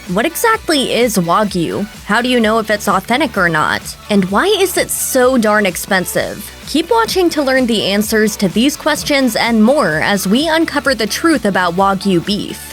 What exactly is Wagyu? How do you know if it's authentic or not? And why is it so darn expensive? Keep watching to learn the answers to these questions and more as we uncover the truth about Wagyu beef.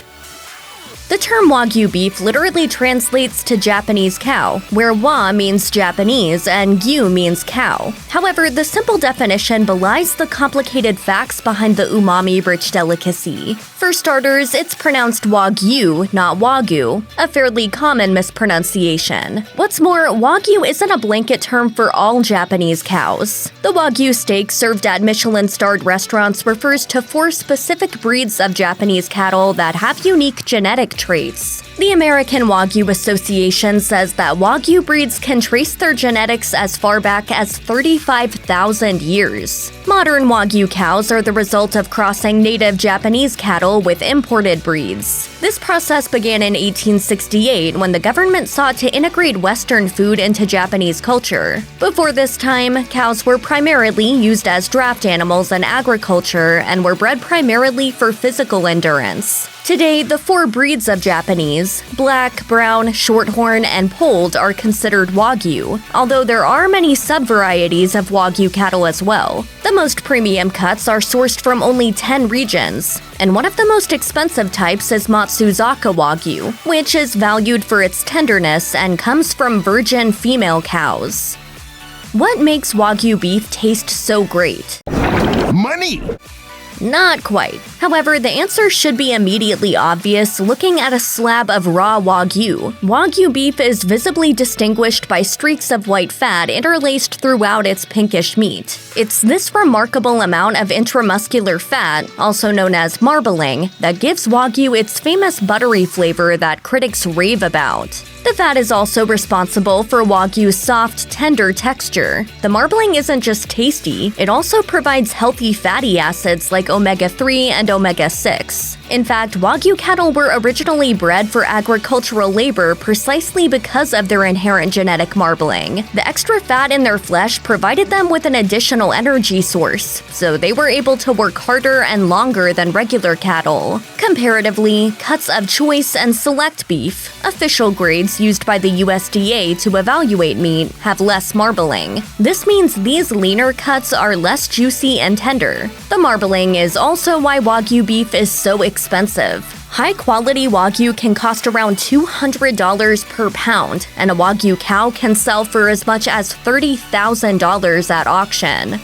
The term Wagyu beef literally translates to Japanese cow, where wa means Japanese and gyu means cow. However, the simple definition belies the complicated facts behind the umami-rich delicacy. For starters, it's pronounced Wagyu, not Wagyu, a fairly common mispronunciation. What's more, Wagyu isn't a blanket term for all Japanese cows. The Wagyu steak served at Michelin-starred restaurants refers to 4 specific breeds of Japanese cattle that have unique genetic traits. The American Wagyu Association says that Wagyu breeds can trace their genetics as far back as 35,000 years. Modern Wagyu cows are the result of crossing native Japanese cattle with imported breeds. This process began in 1868 when the government sought to integrate Western food into Japanese culture. Before this time, cows were primarily used as draft animals in agriculture and were bred primarily for physical endurance. Today, the 4 breeds of Japanese, black, brown, shorthorn, and polled, are considered Wagyu, although there are many sub-varieties of Wagyu cattle as well. The most premium cuts are sourced from only 10 regions, and one of the most expensive types is matsutake Wagyu, which is valued for its tenderness and comes from virgin female cows. What makes Wagyu beef taste so great? Money! Not quite. However, the answer should be immediately obvious looking at a slab of raw Wagyu. Wagyu beef is visibly distinguished by streaks of white fat interlaced throughout its pinkish meat. It's this remarkable amount of intramuscular fat, also known as marbling, that gives Wagyu its famous buttery flavor that critics rave about. The fat is also responsible for Wagyu's soft, tender texture. The marbling isn't just tasty, it also provides healthy fatty acids like omega-3 and omega-6. In fact, Wagyu cattle were originally bred for agricultural labor precisely because of their inherent genetic marbling. The extra fat in their flesh provided them with an additional energy source, so they were able to work harder and longer than regular cattle. Comparatively, cuts of choice and select beef, official grades used by the USDA to evaluate meat, have less marbling. This means these leaner cuts are less juicy and tender. The marbling is also why Wagyu beef is so expensive. High-quality Wagyu can cost around $200 per pound, and a Wagyu cow can sell for as much as $30,000 at auction.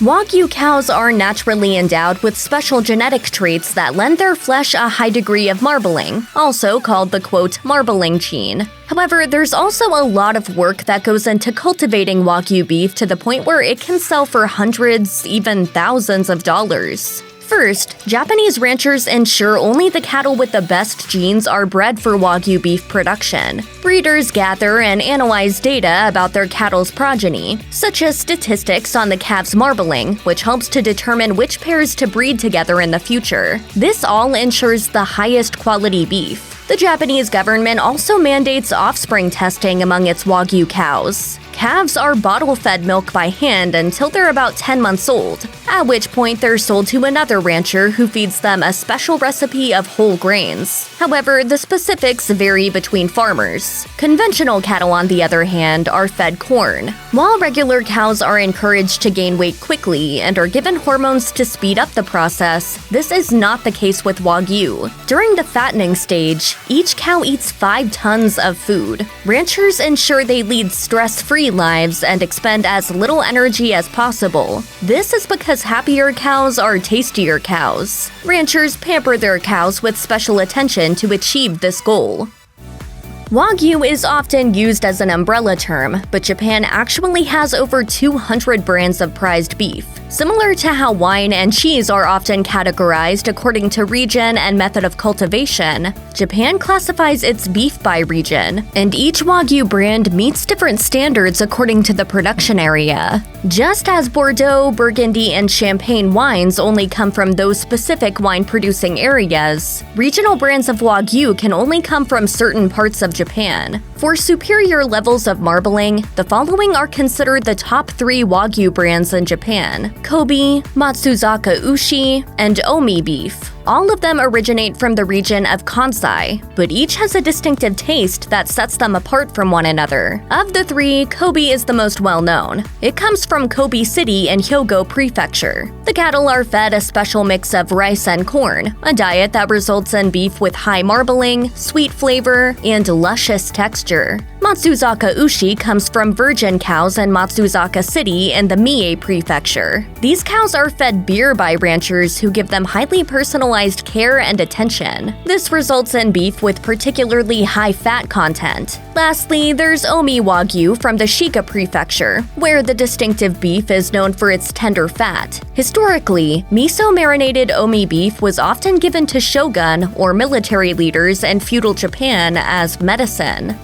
Wagyu cows are naturally endowed with special genetic traits that lend their flesh a high degree of marbling, also called the quote, marbling gene. However, there's also a lot of work that goes into cultivating Wagyu beef to the point where it can sell for hundreds, even thousands of dollars. First, Japanese ranchers ensure only the cattle with the best genes are bred for Wagyu beef production. Breeders gather and analyze data about their cattle's progeny, such as statistics on the calf's marbling, which helps to determine which pairs to breed together in the future. This all ensures the highest quality beef. The Japanese government also mandates offspring testing among its Wagyu cows. Calves are bottle-fed milk by hand until they're about 10 months old, at which point they're sold to another rancher who feeds them a special recipe of whole grains. However, the specifics vary between farmers. Conventional cattle, on the other hand, are fed corn. While regular cows are encouraged to gain weight quickly and are given hormones to speed up the process, this is not the case with Wagyu. During the fattening stage, each cow eats 5 tons of food. Ranchers ensure they lead stress-free lives and expend as little energy as possible. This is because happier cows are tastier cows. Ranchers pamper their cows with special attention to achieve this goal. Wagyu is often used as an umbrella term, but Japan actually has over 200 brands of prized beef. Similar to how wine and cheese are often categorized according to region and method of cultivation, Japan classifies its beef by region, and each Wagyu brand meets different standards according to the production area. Just as Bordeaux, Burgundy, and Champagne wines only come from those specific wine-producing areas, regional brands of Wagyu can only come from certain parts of Japan. For superior levels of marbling, the following are considered the top 3 Wagyu brands in Japan: Kobe, Matsuzaka Ushi, and Omi beef. All of them originate from the region of Kansai, but each has a distinctive taste that sets them apart from one another. Of the three, Kobe is the most well-known. It comes from Kobe City in Hyogo Prefecture. The cattle are fed a special mix of rice and corn, a diet that results in beef with high marbling, sweet flavor, and luscious texture. Matsuzaka Ushi comes from virgin cows in Matsuzaka City in the Mie Prefecture. These cows are fed beer by ranchers who give them highly personalized care and attention. This results in beef with particularly high fat content. Lastly, there's Omi Wagyu from the Shika Prefecture, where the distinctive beef is known for its tender fat. Historically, miso-marinated Omi beef was often given to shogun or military leaders in feudal Japan as medicine.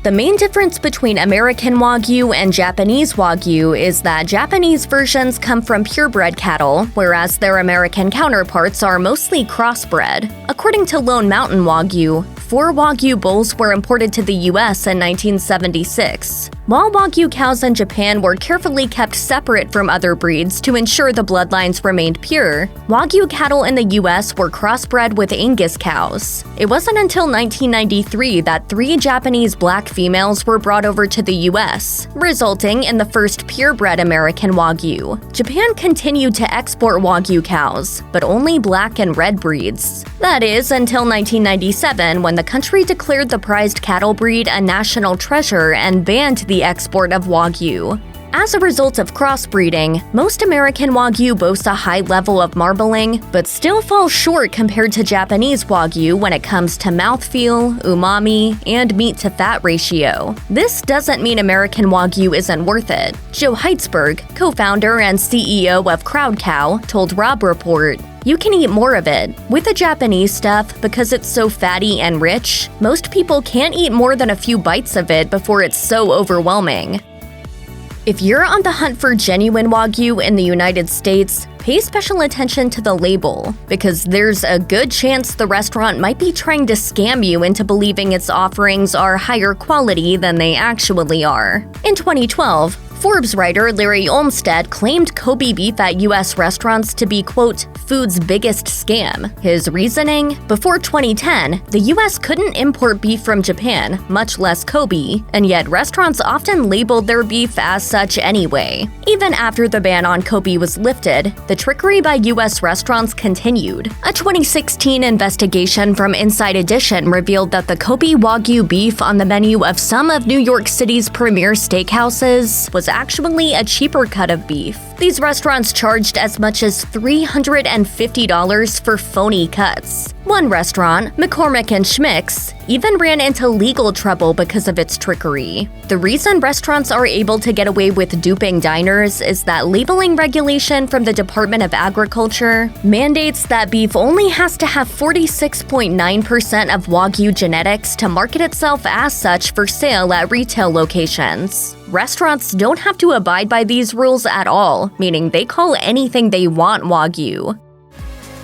The main difference between American Wagyu and Japanese Wagyu is that Japanese versions come from purebred cattle, whereas their American counterparts are mostly crossbred. According to Lone Mountain Wagyu, 4 Wagyu bulls were imported to the US in 1976. While Wagyu cows in Japan were carefully kept separate from other breeds to ensure the bloodlines remained pure, Wagyu cattle in the US were crossbred with Angus cows. It wasn't until 1993 that 3 Japanese black females were brought over to the US, resulting in the first purebred American Wagyu. Japan continued to export Wagyu cows, but only black and red breeds. That is, until 1997, when the country declared the prized cattle breed a national treasure and banned the export of Wagyu. As a result of crossbreeding, most American Wagyu boast a high level of marbling, but still fall short compared to Japanese Wagyu when it comes to mouthfeel, umami, and meat-to-fat ratio. This doesn't mean American Wagyu isn't worth it. Joe Heitzberg, co-founder and CEO of Crowd Cow, told Rob Report, "You can eat more of it. With the Japanese stuff, because it's so fatty and rich, most people can't eat more than a few bites of it before it's so overwhelming." If you're on the hunt for genuine Wagyu in the United States, pay special attention to the label, because there's a good chance the restaurant might be trying to scam you into believing its offerings are higher quality than they actually are. In 2012, Forbes writer Larry Olmsted claimed Kobe beef at U.S. restaurants to be, quote, food's biggest scam. His reasoning? Before 2010, the U.S. couldn't import beef from Japan, much less Kobe, and yet restaurants often labeled their beef as such anyway. Even after the ban on Kobe was lifted, the trickery by U.S. restaurants continued. A 2016 investigation from Inside Edition revealed that the Kobe Wagyu beef on the menu of some of New York City's premier steakhouses was actually a cheaper cut of beef. These restaurants charged as much as $350 for phony cuts. One restaurant, McCormick & Schmick's, even ran into legal trouble because of its trickery. The reason restaurants are able to get away with duping diners is that labeling regulation from the Department of Agriculture mandates that beef only has to have 46.9% of Wagyu genetics to market itself as such for sale at retail locations. Restaurants don't have to abide by these rules at all, meaning they call anything they want Wagyu.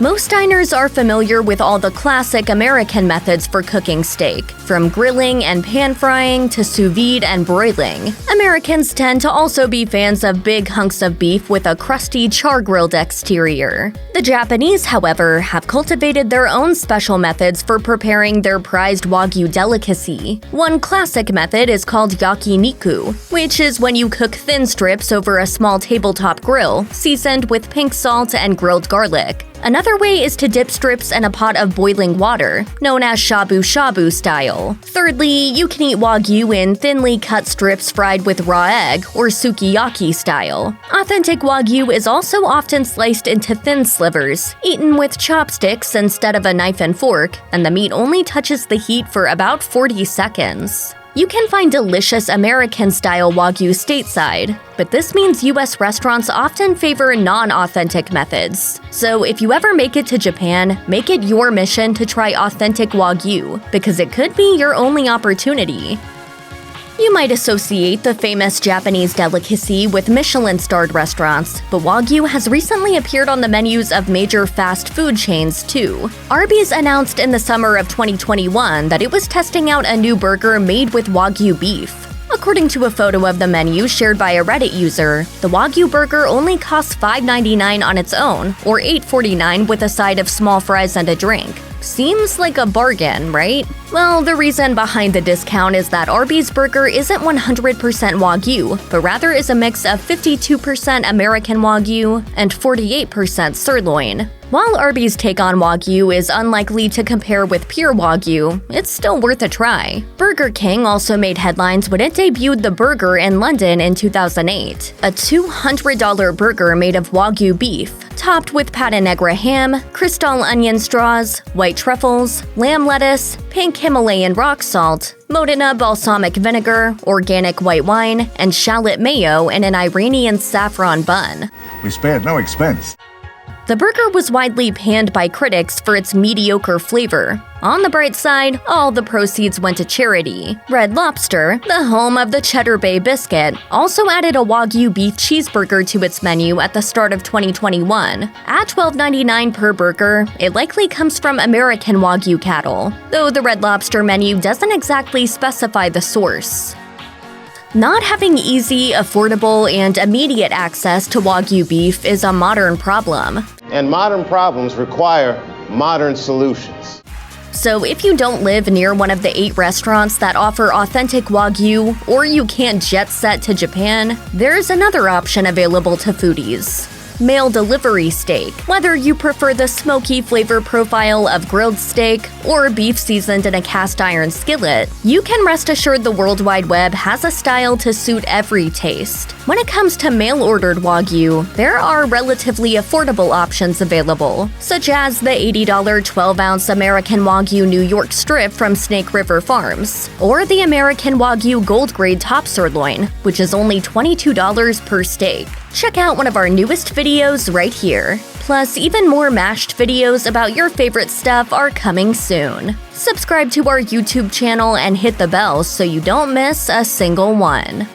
Most diners are familiar with all the classic American methods for cooking steak, from grilling and pan-frying to sous vide and broiling. Americans tend to also be fans of big hunks of beef with a crusty char-grilled exterior. The Japanese, however, have cultivated their own special methods for preparing their prized Wagyu delicacy. One classic method is called yakiniku, which is when you cook thin strips over a small tabletop grill, seasoned with pink salt and grilled garlic. Another way is to dip strips in a pot of boiling water, known as shabu-shabu style. Thirdly, you can eat Wagyu in thinly cut strips fried with raw egg, or sukiyaki style. Authentic Wagyu is also often sliced into thin slivers, eaten with chopsticks instead of a knife and fork, and the meat only touches the heat for about 40 seconds. You can find delicious American-style Wagyu stateside, but this means US restaurants often favor non-authentic methods. So if you ever make it to Japan, make it your mission to try authentic Wagyu, because it could be your only opportunity. You might associate the famous Japanese delicacy with Michelin-starred restaurants, but Wagyu has recently appeared on the menus of major fast food chains too. Arby's announced in the summer of 2021 that it was testing out a new burger made with Wagyu beef. According to a photo of the menu shared by a Reddit user, the Wagyu burger only costs $5.99 on its own, or $8.49 with a side of small fries and a drink. Seems like a bargain, right? Well, the reason behind the discount is that Arby's burger isn't 100% Wagyu, but rather is a mix of 52% American Wagyu and 48% sirloin. While Arby's take on Wagyu is unlikely to compare with pure Wagyu, it's still worth a try. Burger King also made headlines when it debuted the burger in London in 2008, a $200 burger made of Wagyu beef, topped with pata negra ham, crystal onion straws, white truffles, lamb lettuce, pink Himalayan rock salt, Modena balsamic vinegar, organic white wine, and shallot mayo in an Iranian saffron bun. We spared no expense. The burger was widely panned by critics for its mediocre flavor. On the bright side, all the proceeds went to charity. Red Lobster, the home of the Cheddar Bay biscuit, also added a Wagyu beef cheeseburger to its menu at the start of 2021. At $12.99 per burger, it likely comes from American Wagyu cattle, though the Red Lobster menu doesn't exactly specify the source. Not having easy, affordable, and immediate access to Wagyu beef is a modern problem. And modern problems require modern solutions. So if you don't live near one of the 8 restaurants that offer authentic Wagyu, or you can't jet set to Japan, there's another option available to foodies: mail delivery steak. Whether you prefer the smoky flavor profile of grilled steak or beef seasoned in a cast iron skillet, you can rest assured the World Wide Web has a style to suit every taste. When it comes to mail-ordered Wagyu, there are relatively affordable options available, such as the $80 12-ounce American Wagyu New York strip from Snake River Farms, or the American Wagyu Gold Grade top sirloin, which is only $22 per steak. Check out one of our newest videos right here. Plus, even more mashed videos about your favorite stuff are coming soon. Subscribe to our YouTube channel and hit the bell so you don't miss a single one.